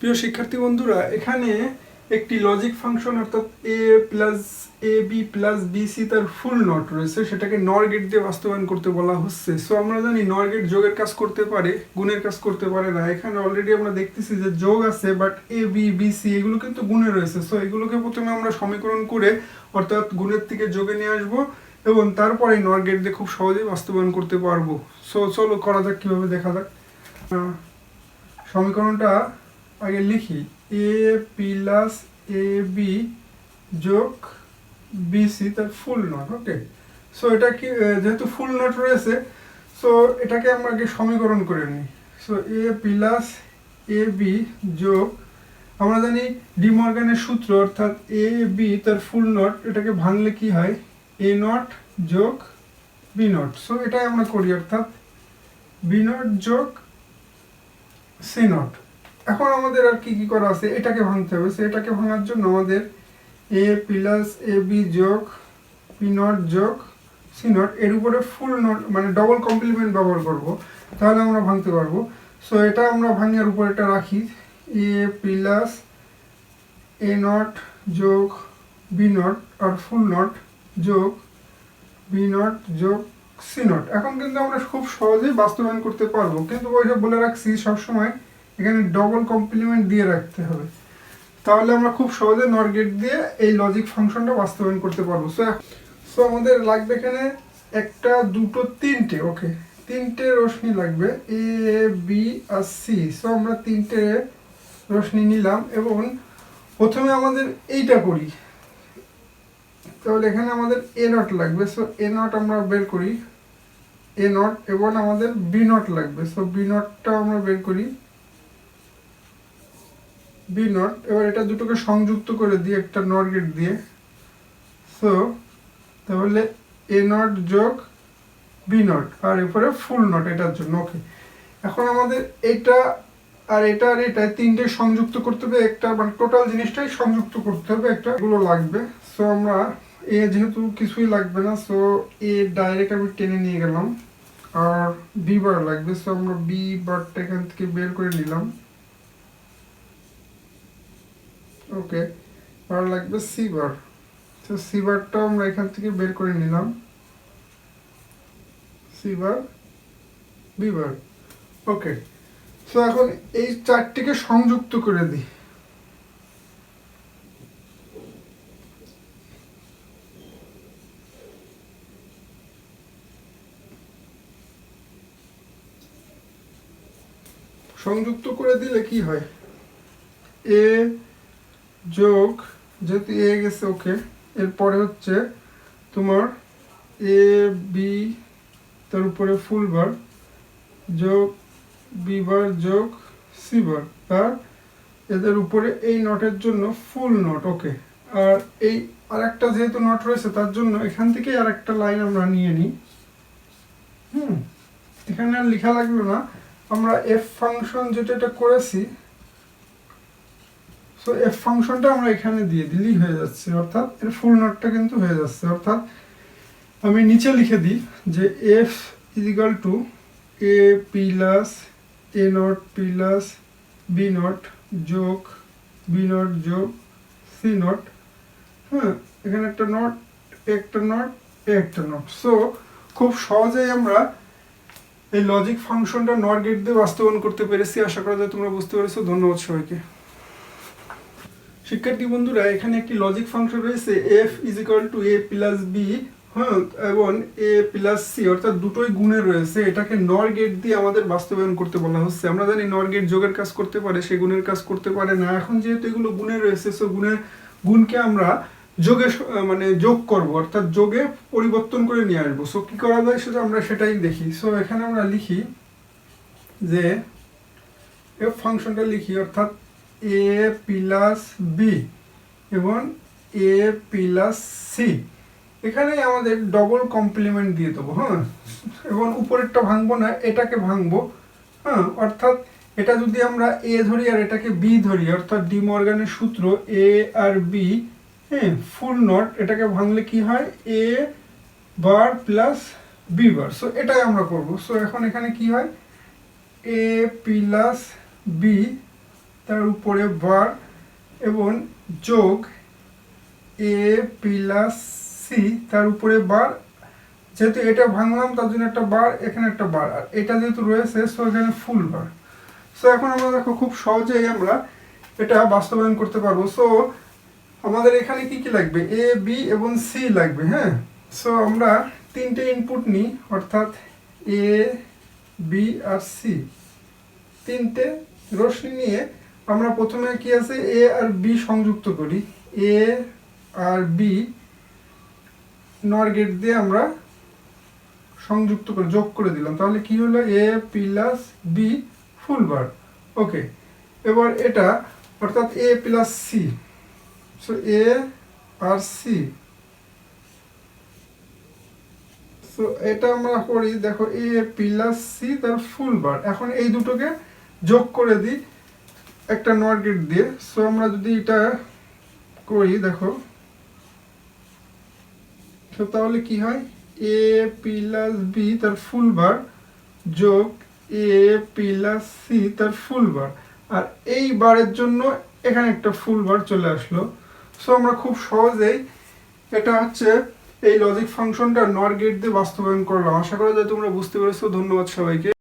প্রিয় শিক্ষার্থী বন্ধুরা, এখানে একটি লজিক ফাংশন অর্থাৎ এ plus A B plus B C তার ফুল নট রয়েছে, সেটাকে নর গেট দিয়ে বাস্তবায়ন করতে বলা হচ্ছে। সো আমরা জানি নর গেট যোগের কাজ করতে পারে, গুণের কাজ করতে পারে না। এখানে অলরেডি আমরা দেখতেছি যে যোগ আছে, but A B B C এগুলো কিন্তু গুণে রয়েছে। সো এগুলোকে প্রথমে আমরা সমীকরণ করে অর্থাৎ গুণের থেকে যোগে নিয়ে আসবো এবং তারপরে নর গেট দিয়ে খুব সহজেই বাস্তবায়ন করতে পারবো। সো চলো করা যাক, কীভাবে দেখা যাক। সমীকরণটা আগে লিখি, এ প্লাস এ বি যোগ বি সি তার ফুল নট। ওকে, সো এটা কি, যেহেতু ফুল নট রয়েছে, সো এটাকে আমরা আগে সমীকরণ করে নিই। So A plus A B যোগ, আমরা জানি ডি মর্গানের সূত্র অর্থাৎ এ বি তার ফুল নট, এটাকে ভাঙলে কি হয়, এ নট যোগ বি নট। সো এটাই আমরা করি, অর্থাৎ বি নট যোগ সি নট। এখন আমাদের আর কি কি করা আছে, এটাকে ভাঙতে হবে। সো এটাকে ভাঙার জন্য আমাদের এ প্লাস এ বি যোগ পি নট যোগ সি নট এর উপরে ফুল নট মানে ডবল কমপ্লিমেন্ট ব্যবহার করব, তাহলে আমরা ভাঙতে পারবো। সো এটা আমরা ভাঙার উপর এটা রাখি, এ প্লাস এ নট যোগ বি নট আর ফুল নট যোগ বি নট যোগ সি নট। এখন কিন্তু আমরা খুব সহজেই বাস্তবায়ন করতে পারবো, কিন্তু ওইটা বলে রাখছি সবসময় এখানে ডবল কমপ্লিমেন্ট দিয়ে রাখতে হবে, তাহলে আমরা খুব সহজে নর গেট দিয়ে এই লজিক ফাংশনটা বাস্তবায়ন করতে পারবো। সো আমাদের লাগবে এখানে একটা, দুটো, তিনটে। ওকে, তিনটে রশ্মি লাগবে, A B R C. So আমরা তিনটে রশ্মি নিলাম এবং প্রথমে আমাদের এইটা করি, তাহলে এখানে আমাদের এ নট লাগবে। সো এ নট আমরা বের করি, এ নট, এবং আমাদের বি নট লাগবে। সো বি নটটা আমরা বের করি, বি নট। এবার এটা দুটোকে সংযুক্ত করে দিই একটা নর গেট দিয়ে। সো তাহলে এ নট যোগ বি নট আর এরপরে ফুল নট এটার জন্য। ওকে, এখন আমাদের এটা আর এটা আর এটা তিনটে সংযুক্ত করতে হবে, একটা মানে টোটাল জিনিসটাই সংযুক্ত করতে হবে, একটা এগুলো লাগবে। সো আমরা এ যেহেতু কিছুই লাগবে না, সো এ ডাইরেক্ট আমি টেনে নিয়ে গেলাম, আর বি বার লাগবে। সো আমরা বি বারটা এখান থেকে বের করে নিলাম। ওকে, আর লাগবে সি বার। তো সি বারটাও আমরা এখান থেকে বের করে নিলাম, সি বার বি বার। ওকে, সো এখন এই চারটিকে সংযুক্ত করে দিই। সংযুক্ত করে দিলে কি হয়, এ যোগ, যেহেতু এ গেছে, ওকে, এরপরে হচ্ছে তোমার এ বি তার উপরে ফুল বার যোগ বি বার যোগ সি বার, আর এদের উপরে এই নটের জন্য ফুল নট। ওকে, আর এই আরেকটা যেহেতু নট রয়েছে তার জন্য এখান থেকে আরেকটা লাইন আমরা নিয়ে নিই। এখানে আর লেখা লাগলো না, আমরা এফ ফাংশন যেটা করেছি, সো এফ ফাংশনটা আমরা এখানে দিয়ে দিলেই হয়ে যাচ্ছে, অর্থাৎ এর ফুল নটটা কিন্তু হয়ে যাচ্ছে। অর্থাৎ আমি নিচে লিখে দিই যে F is equal to A plus A not plus B not যোগ বি নট যোগ সি নট। হ্যাঁ, এখানে একটা নট, একটা নট, একটা নট। সো খুব সহজেই আমরা এই লজিক ফাংশনটা নর গেট দিয়ে বাস্তবায়ন করতে পেরেছি। আশা করা যায় তোমরা বুঝতে পেরেছো। ধন্যবাদ সবাইকে। শিক্ষার্থী বন্ধুরা, এখানে একটি লজিক ফাংশন রয়েছে F is equal to A plus B, হ্যাঁ, এবং এ প্লাস সি, অর্থাৎ দুটোই গুণে রয়েছে। এটাকে নর গেট দিয়ে আমাদের বাস্তবায়ন করতে বলা হচ্ছে। আমরা জানি নর গেট যোগের কাজ করতে পারে, সে গুণের কাজ করতে পারে না। এখন যেহেতু এগুলো গুণে রয়েছে, সো গুণকে আমরা যোগে মানে যোগ করব, অর্থাৎ যোগে পরিবর্তন করে নিয়ে আসবো। সো কি করা যায় সেটা আমরা সেটাই দেখি। সো এখানে আমরা লিখি যে এফ ফাংশনটা লিখি, অর্থাৎ এ প্লাস বি এবং এ প্লাস সি। এখানে আমাদের ডবল কমপ্লিমেন্ট দিয়ে দেবো। হ্যাঁ, এবং উপরেরটা ভাঙবো না, এটাকে ভাঙবো। হ্যাঁ, অর্থাৎ এটা যদি আমরা এ ধরি আর এটাকে বি ধরি, অর্থাৎ ডি মর্গানের সূত্র এ আর বি, হ্যাঁ, ফুল নট, এটাকে ভাঙলে কি হয়, এ বার প্লাস বি বার। সো এটাই আমরা করব। সো এখন এখানে কি হয়, এ প্লাস বি তার উপরে বার এবং যোগ এ প্লাস সি তার উপরে বার, যেহেতু এটা ভাঙলাম তার জন্য একটা বার, এখানে একটা বার, আর এটা যেহেতু রয়েছে সো এখানে ফুল বার। সো এখন আমরা দেখো খুব সহজেই আমরা এটা বাস্তবায়ন করতে পারবো। সো আমাদের এখানে কি কি লাগবে, এ বি এবং সি লাগবে। হ্যাঁ, সো আমরা তিনটে ইনপুট নিই, অর্থাৎ এ বি আর সি, তিনটে রশ্মি নিয়ে আমরা প্রথমে কি আছে এ আর বি সংযুক্ত করি। এ আর বি নর গেট দিয়ে আমরা সংযুক্ত করে যোগ করে দিলাম, তাহলে কি হলো এ প্লাস বি ফুল বার। ওকে, এবার এটা অর্থাৎ এ প্লাস সি, সো এ আর সি, সো এটা আমরা করি, দেখো এ প্লাস সি তার ফুল বার। এখন এই দুটোকে যোগ করে দিই একটা নর গেট দিয়ে। সো আমরা যদি এটা করি দেখো, তো তাহলে কি হয় এ প্লাস বি তার ফুল বার যোগ এ প্লাস সি তার ফুল বার, আর এই বারের জন্য এখানে একটা ফুল বার চলে আসলো। সো আমরা খুব সহজেই এটা হচ্ছে এই লজিক ফাংশনটা নর গেট দিয়ে বাস্তবায়ন করলাম। আশা করা যায় তোমরা বুঝতে পেরেছো। ধন্যবাদ সবাইকে।